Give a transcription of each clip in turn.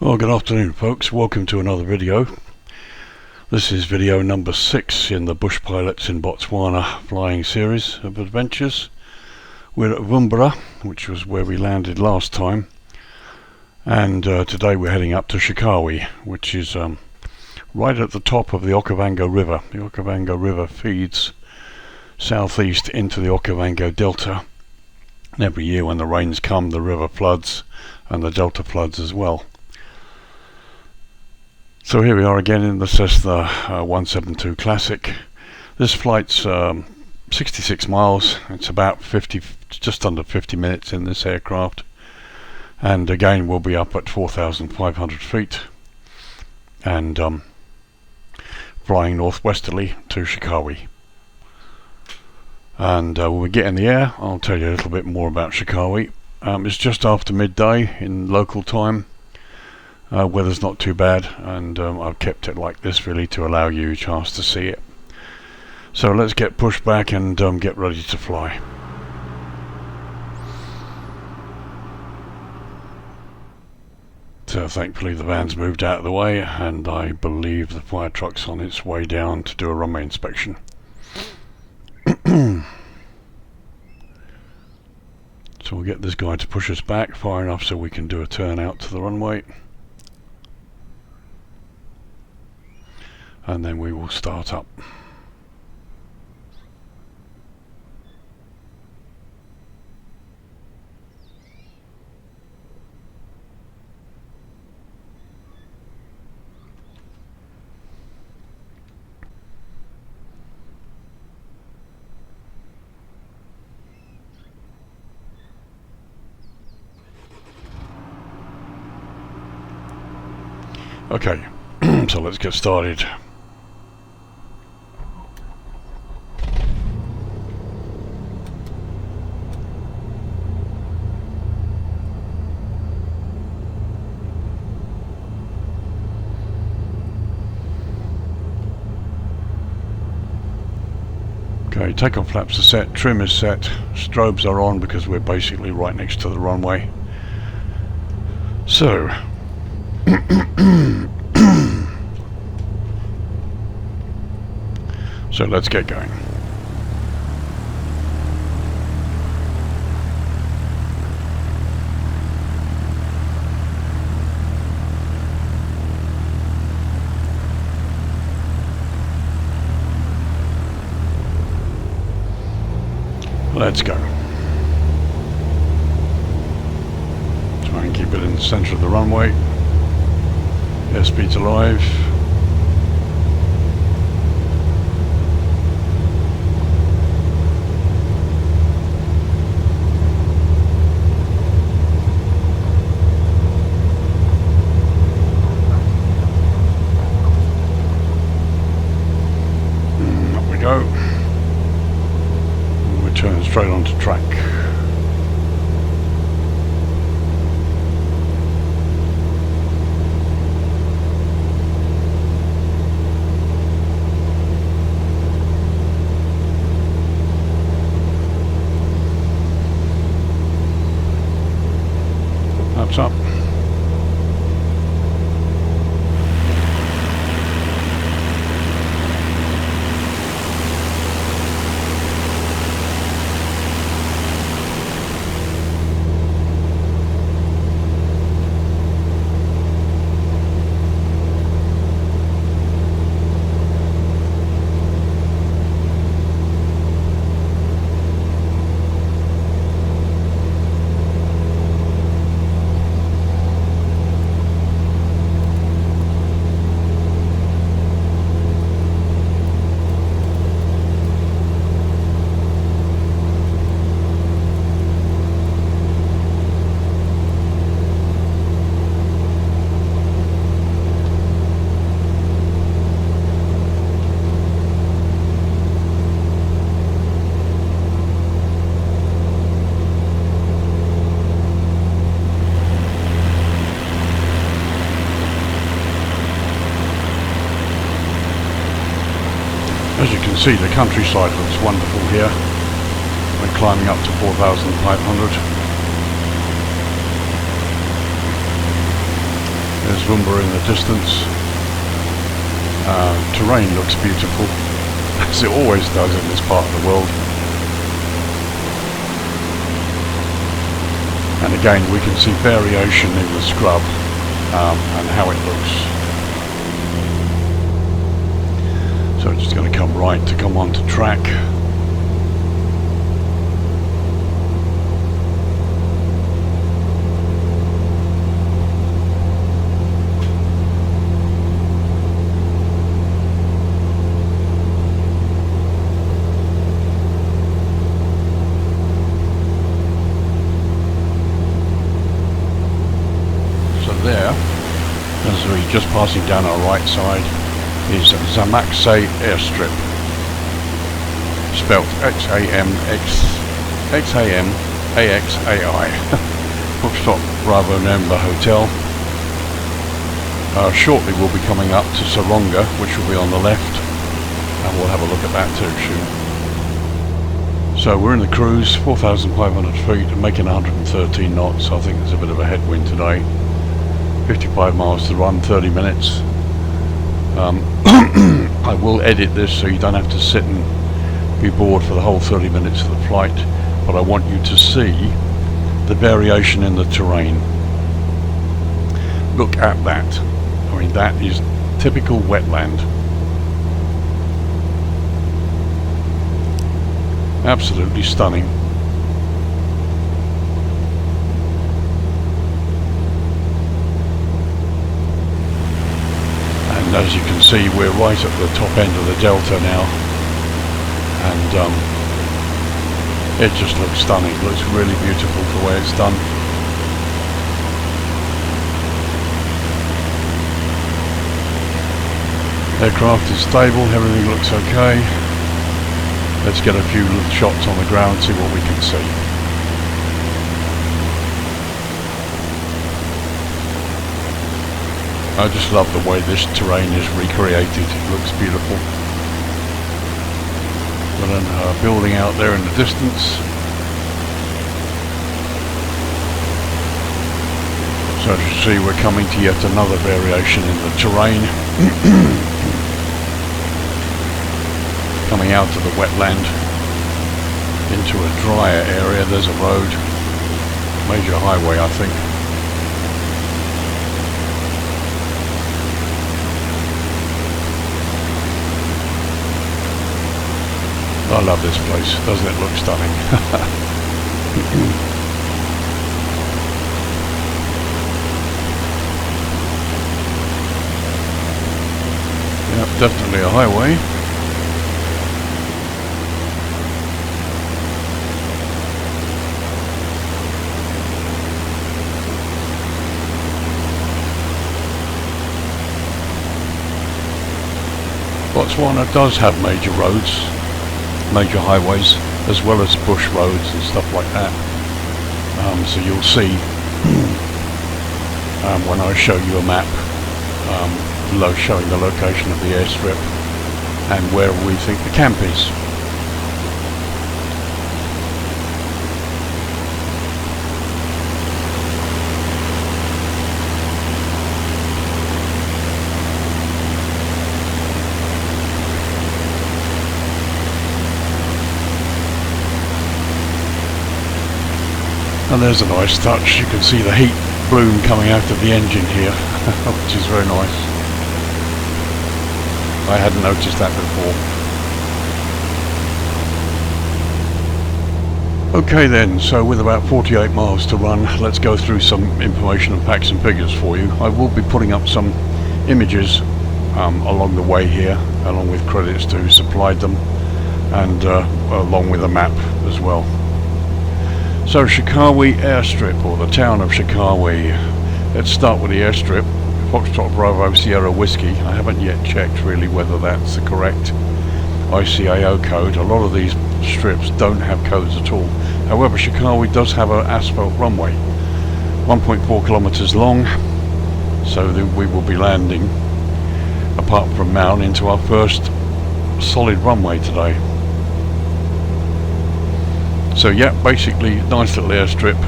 Well, good afternoon folks, welcome to another video. This is video number 6 in the Bush Pilots in Botswana flying series of adventures. We're at Vumbura, which was where we landed last time, and today we're heading up to Shakawe, which is right at the top of the Okavango River. The Okavango River feeds southeast into the Okavango Delta, and every year when the rains come the river floods and the delta floods as well. So here we are again in the Cessna 172 Classic. This flight's 66 miles. It's about just under 50 minutes in this aircraft, and again we'll be up at 4,500 feet and flying northwesterly to Shakawe. And when we get in the air, I'll tell you a little bit more about Shakawe. It's just after midday in local time. Weather's not too bad, and I've kept it like this really to allow you a chance to see it. So let's get pushed back and get ready to fly. So thankfully the van's moved out of the way, and I believe the fire truck's on its way down to do a runway inspection. So we'll get this guy to push us back far enough so we can do a turn out to the runway. And then we will start up. Okay, so let's get started. Okay, takeoff flaps are set, trim is set, strobes are on because we're basically right next to the runway. So, so let's get going. Let's go. Try and keep it in the center of the runway. Airspeed's alive. Up we go. Turn straight onto track. Flaps up. As you can see, the countryside looks wonderful here. We're climbing up to 4,500. There's there's Vumbura in the distance. Terrain looks beautiful, as it always does in this part of the world. And again, we can see variation in the scrub and how it looks. So it's just going to come right to come onto track. There, as we're just passing down our right side, is Shakawe airstrip, spelt X-A-M-A-X-A-I. Foxtrot Bravo November Hotel. Shortly we'll be coming up to Saronga, which will be on the left, and we'll have a look at that too soon. So we're in the cruise, 4,500 feet, and making 113 knots. I think there's a bit of a headwind today. 55 miles to run, 30 minutes. I will edit this so you don't have to sit and be bored for the whole 30 minutes of the flight, but I want you to see the variation in the terrain. Look at that. I mean, that is typical wetland. Absolutely stunning. And as you can see, we're right at the top end of the delta now, and it just looks stunning. It looks really beautiful the way it's done. Aircraft is stable, everything looks okay. Let's get a few little shots on the ground, see what we can see. I just love the way this terrain is recreated. It looks beautiful. Got a building out there in the distance. So as you see, we're coming to yet another variation in the terrain. Coming out of the wetland into a drier area. There's a road, major highway I think. I love this place, doesn't it look stunning? Yep, definitely a highway. Botswana does have major roads, major highways, as well as bush roads and stuff like that. So you'll see when I show you a map showing the location of the airstrip and where we think the camp is. And there's a nice touch. You can see the heat bloom coming out of the engine here, which is very nice. I hadn't noticed that before. Okay then, so with about 48 miles to run, let's go through some information and facts and figures for you. I will be putting up some images along the way here, along with credits to who supplied them, and along with a map as well. So Shakawe airstrip, or the town of Shakawe. Let's start with the airstrip. Foxtrot Bravo Sierra Whiskey. I haven't yet checked really whether that's the correct ICAO code. A lot of these strips don't have codes at all. However, Shakawe does have an asphalt runway, 1.4 kilometers long, so that we will be landing, apart from Maun, into our first solid runway today. So yeah, basically nice little airstrip,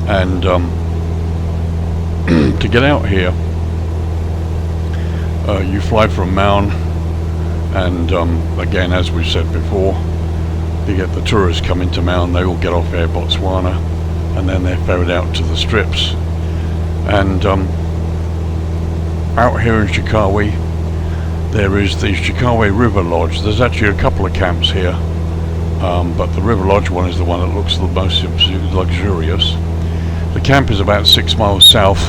and to get out here, you fly from Maun, and again, as we said before, you get the tourists coming to Maun. They all get off Air Botswana, and then they're ferried out to the strips. And out here in Shakawe, there is the Shakawe River Lodge. There's actually a couple of camps here, but the River Lodge one is the one that looks the most luxurious. The camp is about 6 miles south.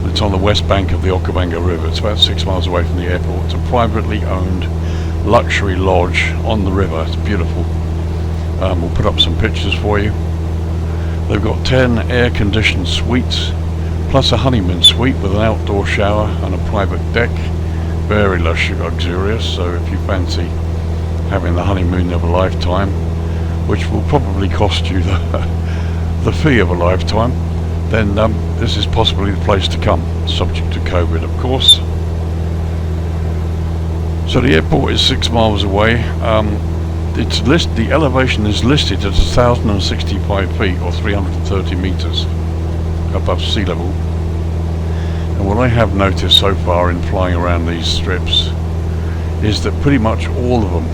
It's on the west bank of the Okabanga River. It's about 6 miles away from the airport. It's a privately owned luxury lodge on the river. It's beautiful. We'll put up some pictures for you. They've got 10 air-conditioned suites, plus a honeymoon suite with an outdoor shower and a private deck. Very luxurious, so if you fancy having the honeymoon of a lifetime, which will probably cost you the fee of a lifetime, then this is possibly the place to come, subject to COVID, of course. So the airport is 6 miles away. The elevation is listed at 1,065 feet, or 330 meters above sea level. And what I have noticed so far in flying around these strips is that pretty much all of them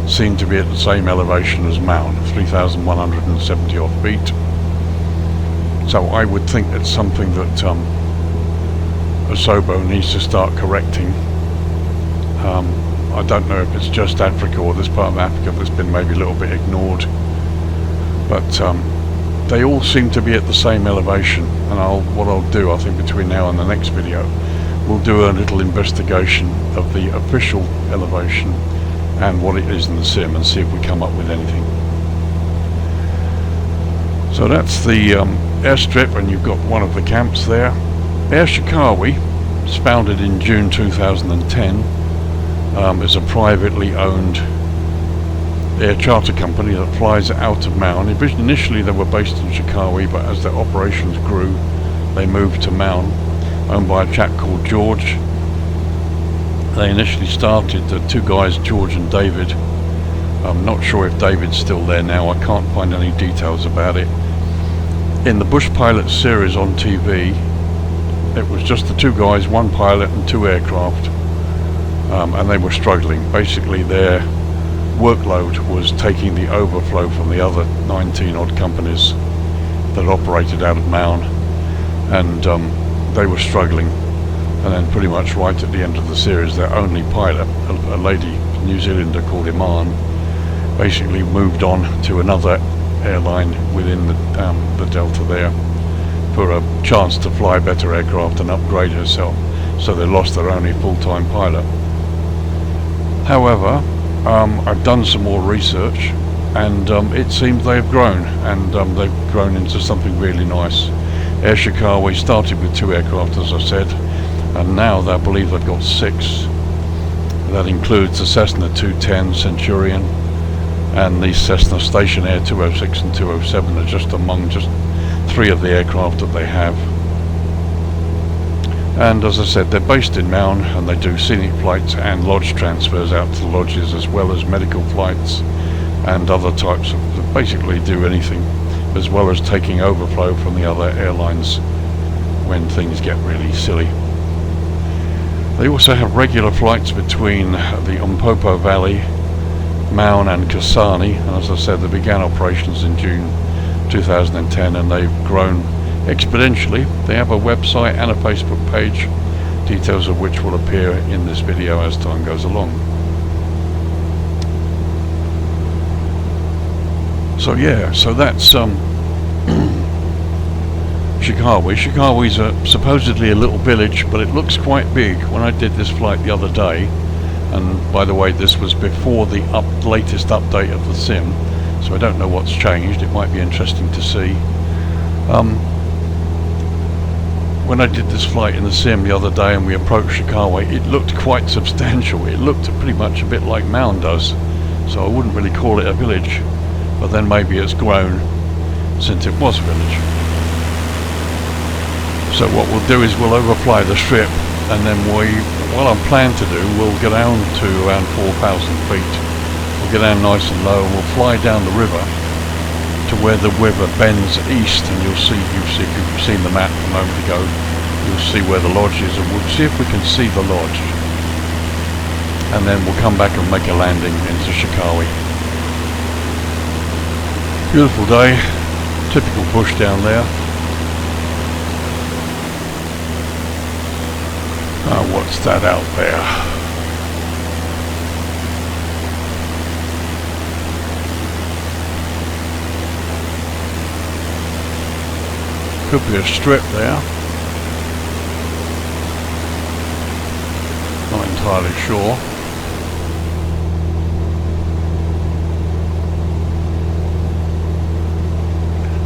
seem to be at the same elevation as Maun, 3,170 odd feet. So I would think that's something that Asobo needs to start correcting. I don't know if it's just Africa or this part of Africa that's been maybe a little bit ignored, but they all seem to be at the same elevation. And what I'll do, I think between now and the next video, we'll do a little investigation of the official elevation and what it is in the sim, and see if we come up with anything. So that's the airstrip, and you've got one of the camps there. Air Shakawe was founded in June 2010. It's a privately owned air charter company that flies out of Maun. Initially they were based in Shakawe, but as their operations grew, they moved to Maun, owned by a chap called George. They initially started, the two guys, George and David. I'm not sure if David's still there now. I can't find any details about it. In the Bush Pilot series on TV, it was just the two guys, one pilot and two aircraft, and they were struggling. Basically their workload was taking the overflow from the other 19 odd companies that operated out of Maun, and they were struggling. And then pretty much right at the end of the series, their only pilot, a lady, a New Zealander called Iman, basically moved on to another airline within the Delta there for a chance to fly better aircraft and upgrade herself. So they lost their only full-time pilot. However, I've done some more research, and it seems they've grown, and they've grown into something really nice. Air Shakawe started with 2 aircraft, as I said, and now I believe they've got 6. That includes the Cessna 210 Centurion, and the Cessna Station Air 206 and 207 are just among 3 of the aircraft that they have. And as I said, they're based in Maun, and they do scenic flights and lodge transfers out to the lodges, as well as medical flights and other types of, basically do anything, as well as taking overflow from the other airlines when things get really silly. They also have regular flights between the Umpopo Valley, Maun and Kasane, and as I said, they began operations in June 2010, and they've grown exponentially. They have a website and a Facebook page, details of which will appear in this video as time goes along. So yeah, so that's Shakawe. Shakawe's supposedly a little village, but it looks quite big. When I did this flight the other day, and by the way, this was before the latest update of the sim, so I don't know what's changed. It might be interesting to see. When I did this flight in the sim the other day and we approached Shakawe, it looked quite substantial. It looked pretty much a bit like Maun does, so I wouldn't really call it a village, but then maybe it's grown since it was a village. So what we'll do is we'll overfly the strip, and then what I'm planning to do, we'll go down to around 4,000 feet. We'll go down nice and low, and we'll fly down the river to where the river bends east, and you've seen the map a moment ago. You'll see where the lodge is, and we'll see if we can see the lodge. And then we'll come back and make a landing into Shakawe. Beautiful day, typical bush down there. What's that out there? Could be a strip there. Not entirely sure.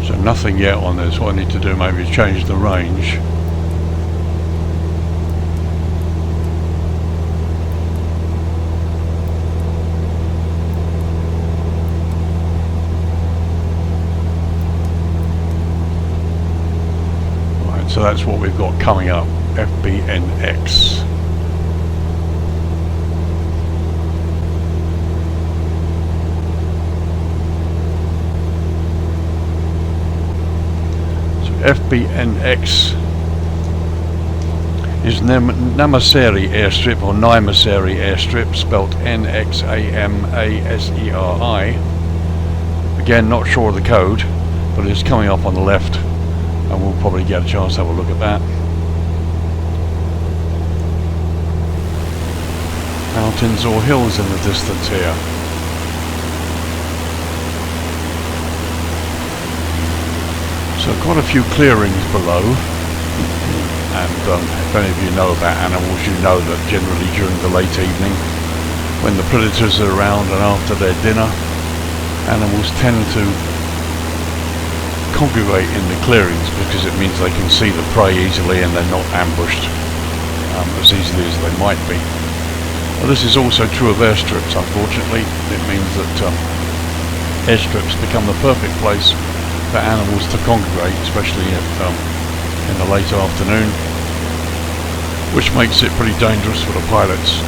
So nothing yet on this. What I need to do maybe is change the range. So that's what we've got coming up, FBNX. So FBNX is Namaseri Airstrip, or Naimaseri Airstrip, spelt N-X-A-M-A-S-E-R-I. Again, not sure of the code, but it's coming up on the left. And we'll probably get a chance to have a look at that. Mountains or hills in the distance here. So quite a few clearings below. And if any of you know about animals, you know that generally during the late evening, when the predators are around and after their dinner, animals tend to congregate in the clearings because it means they can see the prey easily and they're not ambushed as easily as they might be. Well, this is also true of airstrips, unfortunately. It means that airstrips become the perfect place for animals to congregate, especially in the late afternoon, which makes it pretty dangerous for the pilots.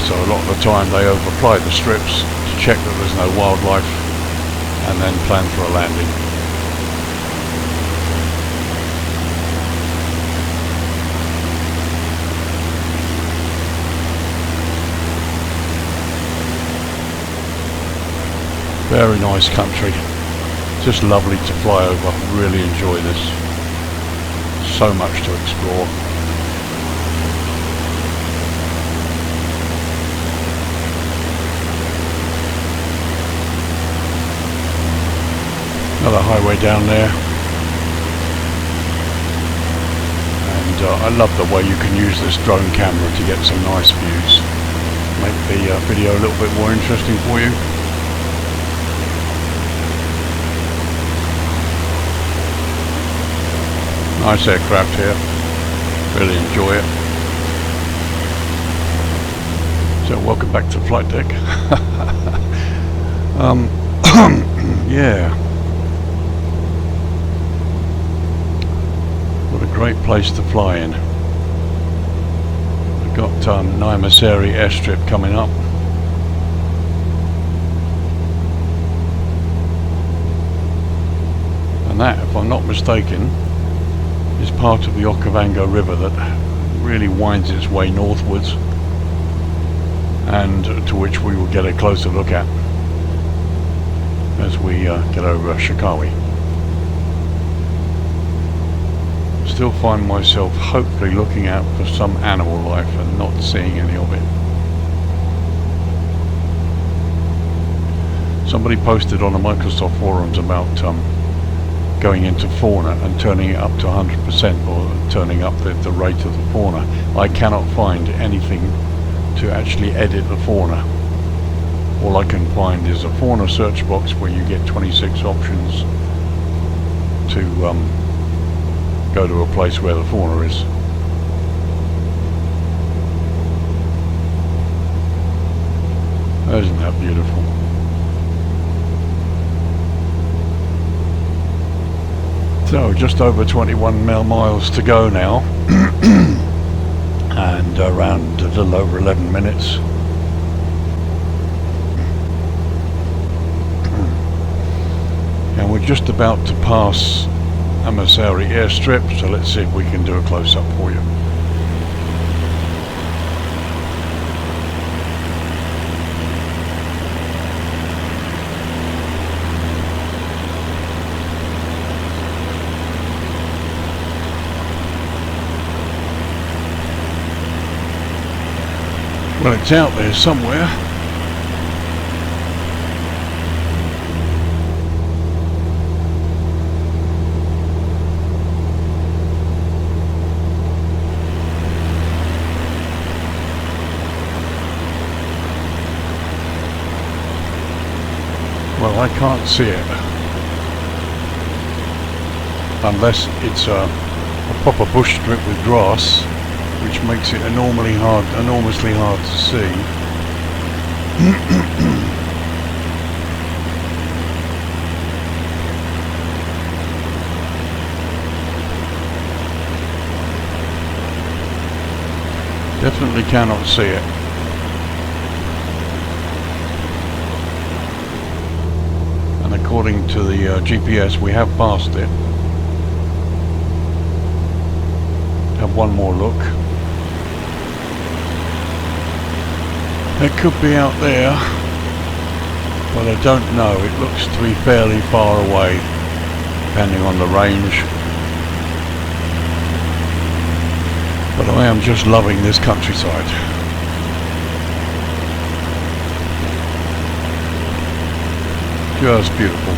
So a lot of the time they overfly the strips to check that there's no wildlife and then plan for a landing. Very nice country, just lovely to fly over, really enjoy this, so much to explore. Another highway down there, and I love the way you can use this drone camera to get some nice views, make the video a little bit more interesting for you. Nice aircraft here, really enjoy it. So welcome back to the flight deck. Yeah, what a great place to fly in. We've got Naimaseri Airstrip coming up. And that, if I'm not mistaken, is part of the Okavango River that really winds its way northwards, and to which we will get a closer look at as we get over Shakawe. Still find myself hopefully looking out for some animal life and not seeing any of it. Somebody posted on the Microsoft forums about going into fauna and turning it up to 100%, or turning up the rate of the fauna. I cannot find anything to actually edit the fauna. All I can find is a fauna search box where you get 26 options to go to a place where the fauna is. Isn't that beautiful? So just over 21 miles to go now, and around a little over 11 minutes. And we're just about to pass Amasari airstrip, so let's see if we can do a close-up for you. Well, it's out there somewhere. Well, I can't see it. Unless it's a proper bush strip with grass, which makes it enormously hard to see. Definitely cannot see it. And according to the GPS, we have passed it. Have one more look. It could be out there, but I don't know. It looks to be fairly far away, depending on the range. But I am just loving this countryside. Just beautiful.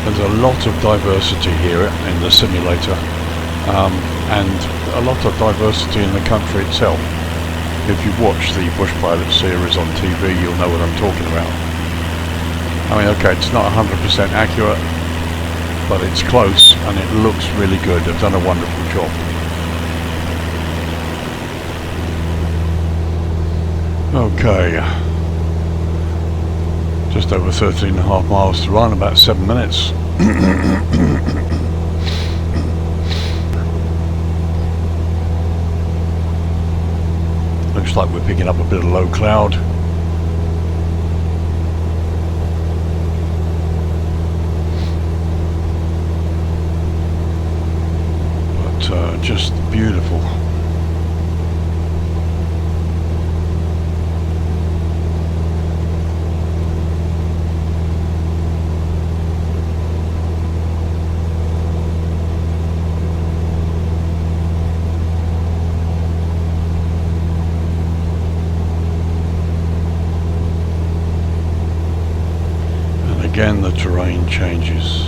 There's a lot of diversity here in the simulator. And a lot of diversity in the country itself. If you've watched the Bush Pilot series on TV, you'll know what I'm talking about. I mean, okay, it's not 100% accurate, but it's close and it looks really good. They've done a wonderful job. Okay, just over 13.5 miles to run, about 7 minutes. Looks like we're picking up a bit of low cloud. But just beautiful. Again, the terrain changes.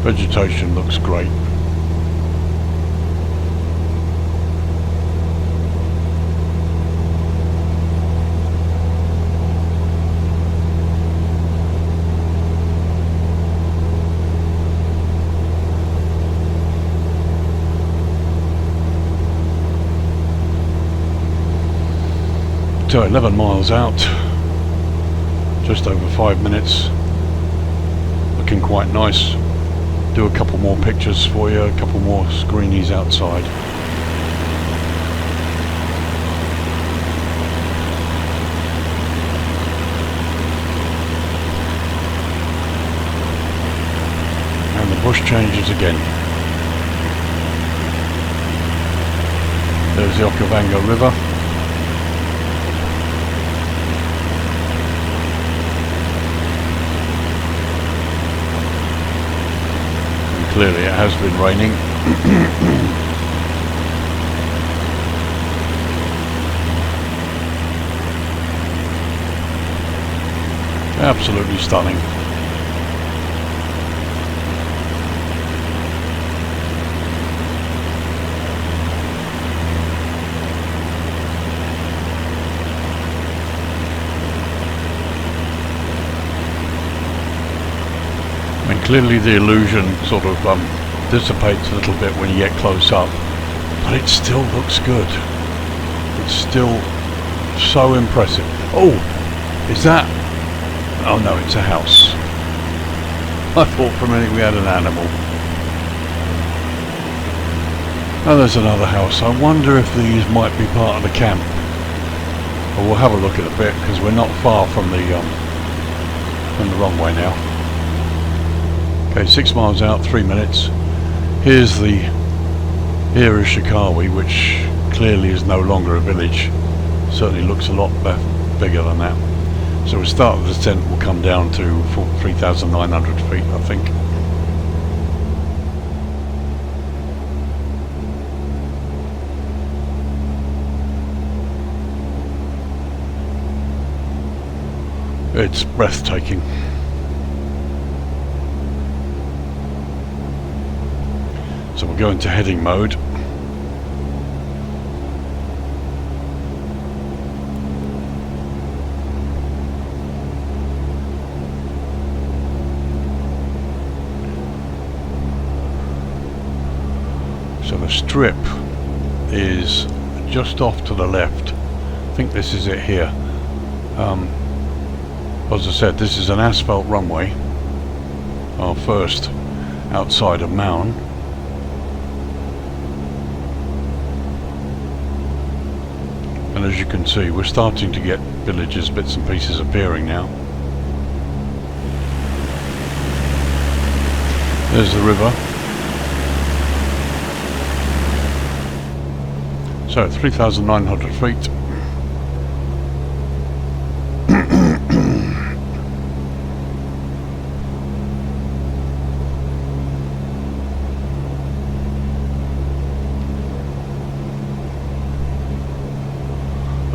Vegetation looks great. So 11 miles out, just over 5 minutes, looking quite nice. Do a couple more pictures for you, a couple more screenies outside. And the bush changes again. There's the Okavango River. Clearly it has been raining. Absolutely stunning. And clearly the illusion sort of dissipates a little bit when you get close up, but it still looks good. It's still so impressive. Oh, is that? Oh no, it's a house. I thought for a minute we had an animal. Oh, there's another house. I wonder if these might be part of the camp. But we'll have a look at a bit, because we're not far from the runway now. Okay, 6 miles out, 3 minutes. Here is Shakawe, which clearly is no longer a village. Certainly looks a lot bigger than that. So we'll start the descent, we'll come down to 3,900 feet, I think. It's breathtaking. So we'll go into heading mode. So the strip is just off to the left. I think this is it here. As I said, this is an asphalt runway, our first outside of Maun. And as you can see, we're starting to get villages, bits and pieces appearing now. There's the river. So 3,900 feet.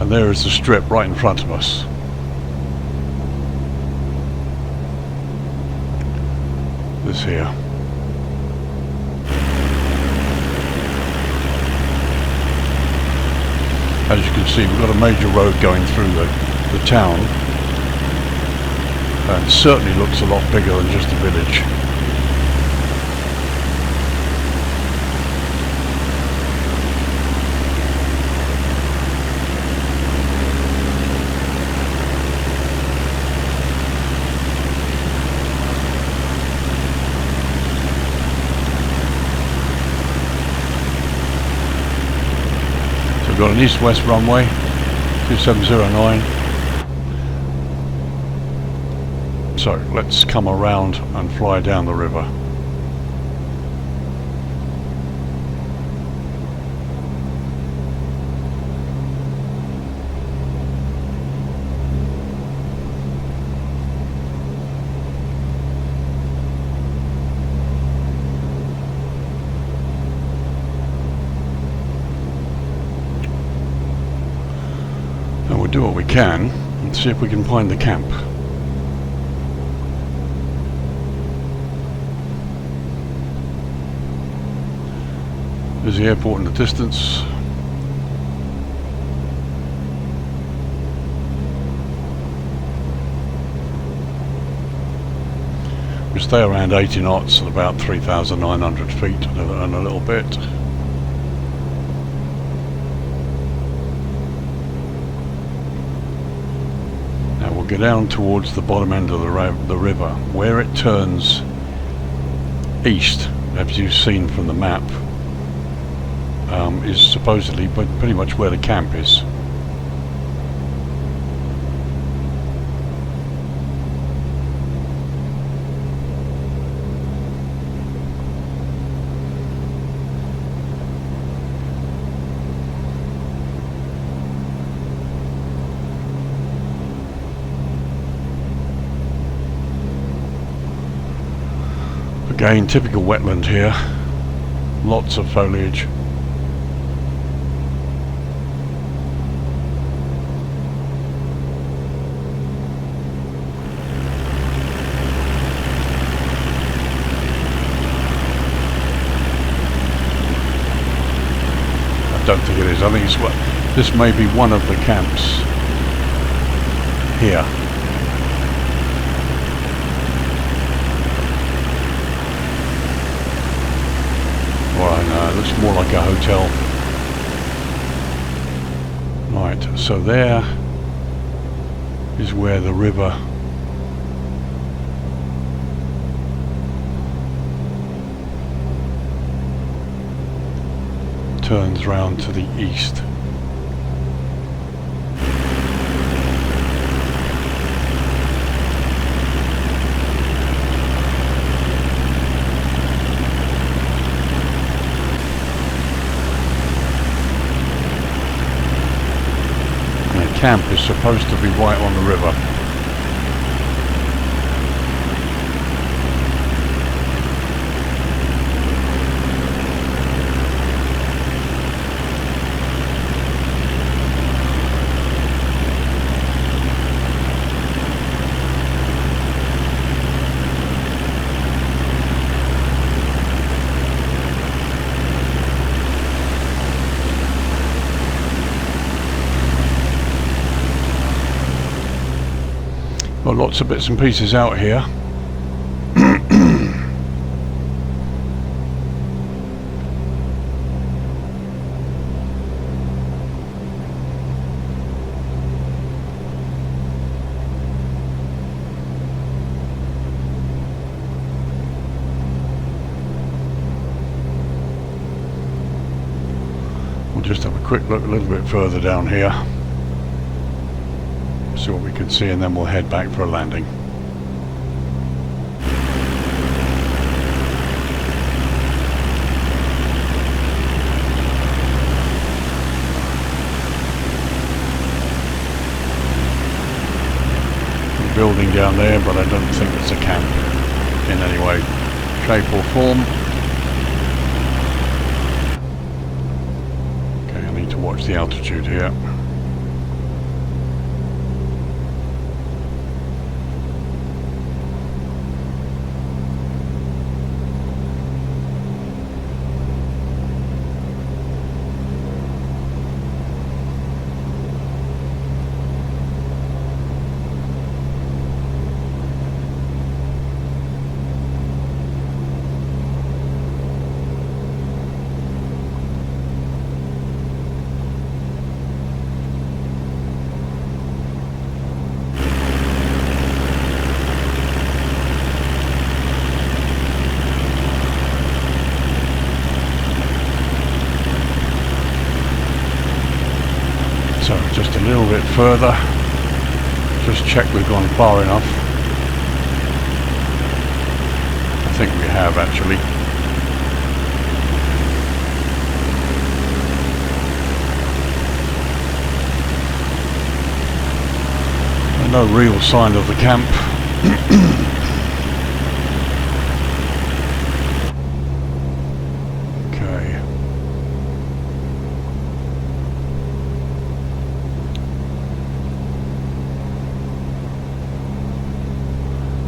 And there is the strip right in front of us. This here. As you can see, we've got a major road going through the town. And it certainly looks a lot bigger than just a village. We've got an east-west runway, 2709. So let's come around and fly down the river. Do what we can and see if we can find the camp. There's the airport in the distance. We stay around 80 knots at about 3,900 feet and a little bit. Go down towards the bottom end of the river. Where it turns east, as you've seen from the map, is supposedly pretty much where the camp is. Again, typical wetland here, lots of foliage. I don't think it is. I think it's this may be one of the camps here. It looks more like a hotel. Right, so there is where the river turns round to the east. The camp is supposed to be right on the river. Got lots of bits and pieces out here. We'll just have a quick look a little bit further down here. See what we can see, and then we'll head back for a landing. A building down there, but I don't think it's a camp in any way, shape or form. Okay, I need to watch the altitude here. So just a little bit further, just check we've gone far enough. I think we have actually. No real sign of the camp. Okay.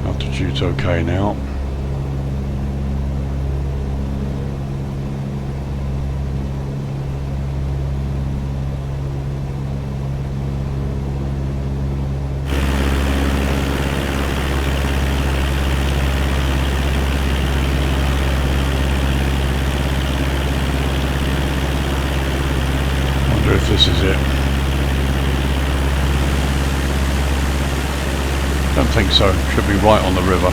Altitude's okay now. Wonder if this is it. Don't think so. Should be right on the river.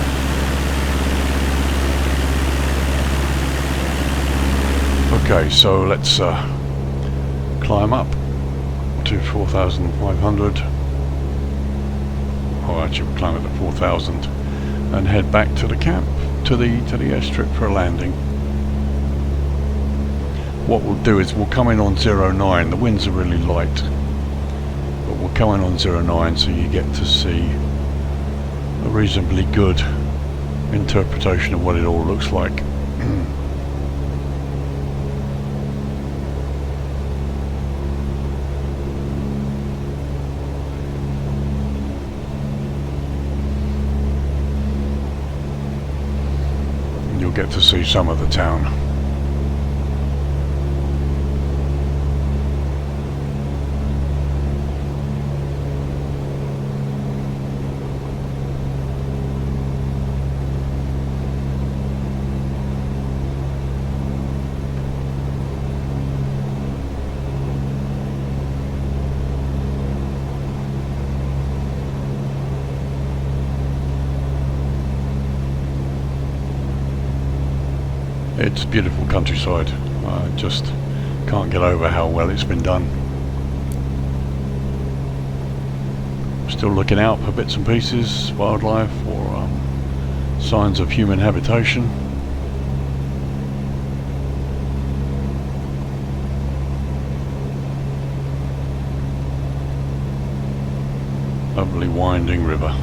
Okay, so let's climb up to 4,500. Oh, actually, we'll climb it to 4,000 and head back to the camp, to the airstrip for a landing. What we'll do is we'll come in on 09. The winds are really light, but we'll come in on 09 so you get to see a reasonably good interpretation of what it all looks like. And you'll get to see some of the town. It's beautiful countryside. Just Can't get over how well it's been done. Still looking out for bits and pieces, wildlife, or signs of human habitation. Lovely winding river.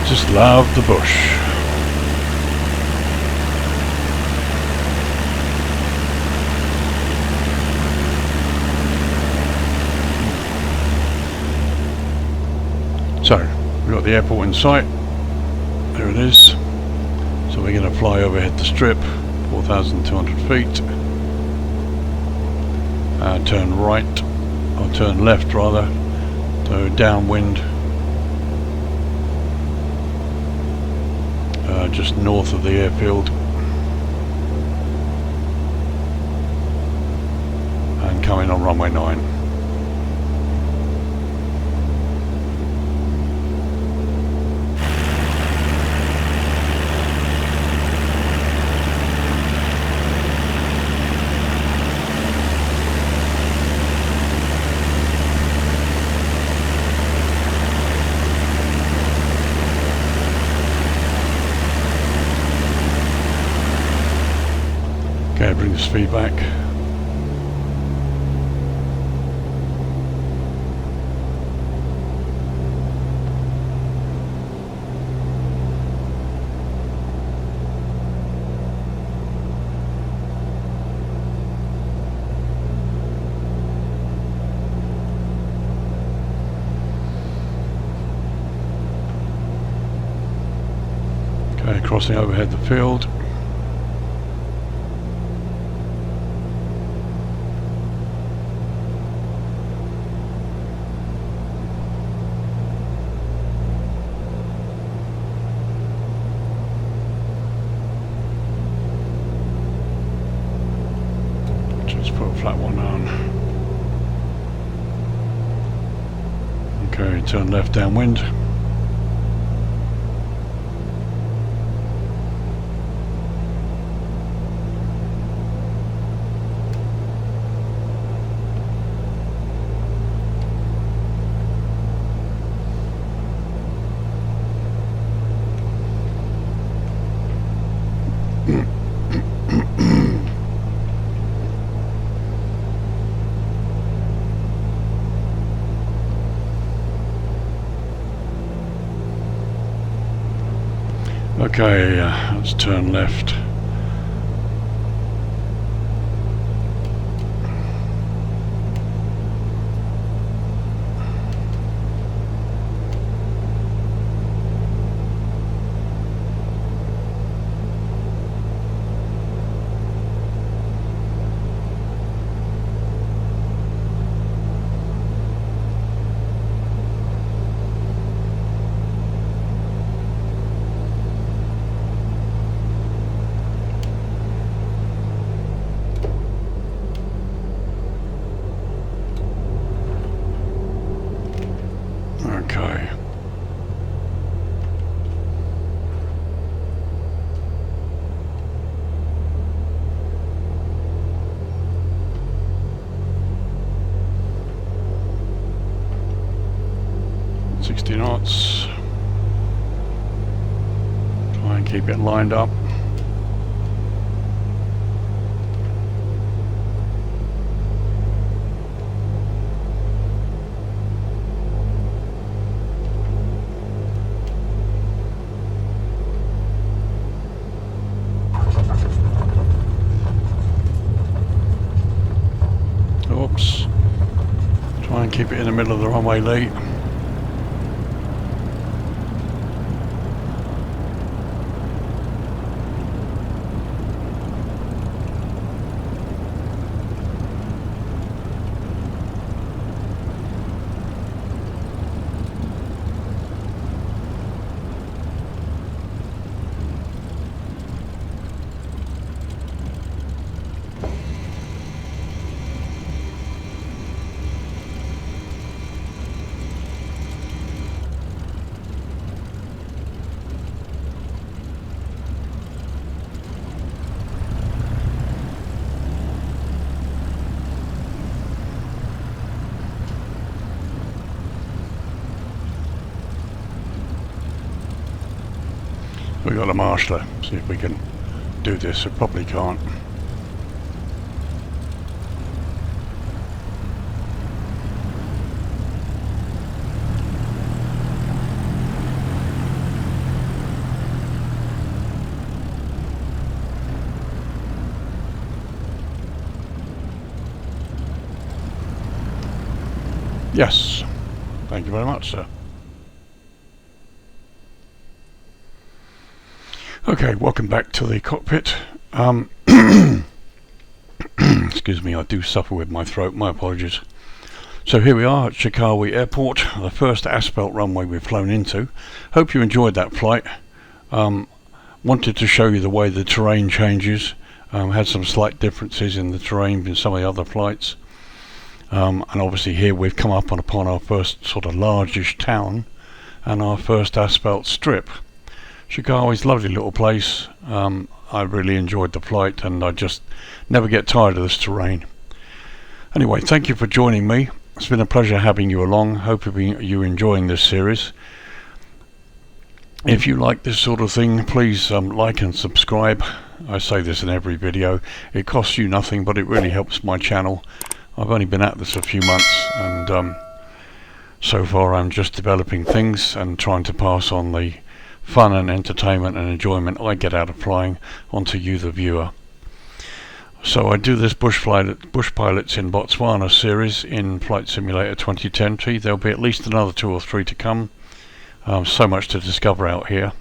Just love the bush. So, we've got the airport in sight. There it is. So we're going to fly overhead the strip, 4,200 feet. Turn right, or turn left rather, so downwind. Just north of the airfield, and coming on runway 9. Okay, bring the speed back. Okay, crossing overhead the field. Flat one on. Okay, turn left downwind. Okay, let's turn left. Okay. $60 knots. Try and keep it lined up. Oops. Try and keep it in the middle of the runway lee. we got a marshaller. See if we can do this. We probably can't. Yes, thank you very much, sir. Okay, welcome back to the cockpit. Excuse me, I do suffer with my throat, my apologies. So here we are at Shakawe Airport, the first asphalt runway we've flown into. Hope you enjoyed that flight. Wanted to show you the way the terrain changes. Had some slight differences in the terrain in some of the other flights. And obviously here we've come up upon our first sort of largish town and our first asphalt strip. Shakawe's a lovely little place. I really enjoyed the flight and I just never get tired of this terrain. Anyway, thank you for joining me. It's been a pleasure having you along. Hope you're enjoying this series. If you like this sort of thing, please like and subscribe. I say this in every video. It costs you nothing, but it really helps my channel. I've only been at this a few months and so far I'm just developing things and trying to pass on the fun and entertainment and enjoyment I get out of flying onto you, the viewer. So I do this Bush Pilots in Botswana series in Flight Simulator 2020. There'll be at least another 2 or 3 to come. So much to discover out here.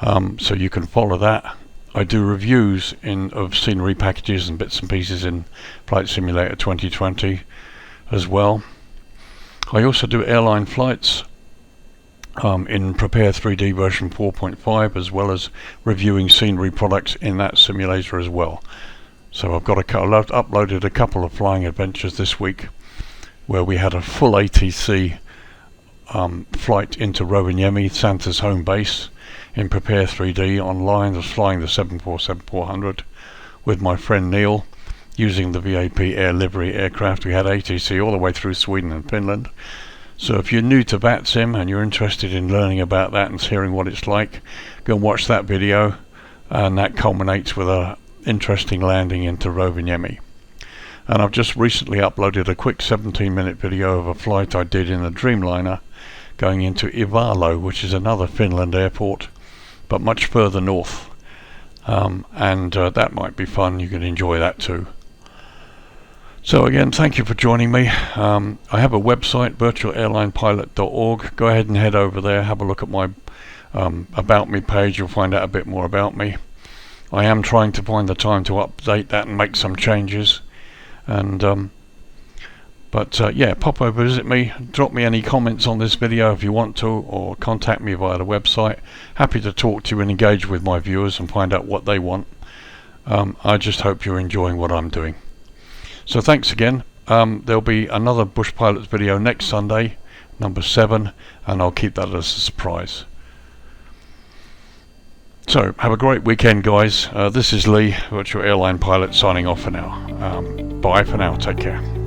So you can follow that. I do reviews of scenery packages and bits and pieces in Flight Simulator 2020 as well. I also do airline flights in Prepare 3D version 4.5, as well as reviewing scenery products in that simulator as well. So I've uploaded a couple of flying adventures this week where we had a full ATC flight into Rovaniemi, Santa's home base, in Prepare 3D online. I was flying the 747-400 with my friend Neil using the VAP Air Livery aircraft. We had ATC all the way through Sweden and Finland. So if you're new to VATSIM and you're interested in learning about that and hearing what it's like, go and watch that video, and that culminates with a interesting landing into Rovaniemi. And I've just recently uploaded a quick 17-minute video of a flight I did in a Dreamliner going into Ivalo, which is another Finland airport, but much further north. That might be fun. You can enjoy that too. So again, thank you for joining me. I have a website, VirtualAirlinePilot.org. Go ahead and head over there, have a look at my About Me page. You'll find out a bit more about me. I am trying to find the time to update that and make some changes. Yeah, pop over, visit me, drop me any comments on this video if you want to, or contact me via the website. Happy to talk to you and engage with my viewers and find out what they want. I just hope you're enjoying what I'm doing. So thanks again. There'll be another Bush Pilots video next Sunday, number 7, and I'll keep that as a surprise. So have a great weekend, guys. This is Lee, Virtual Airline Pilot, signing off for now. Bye for now. Take care.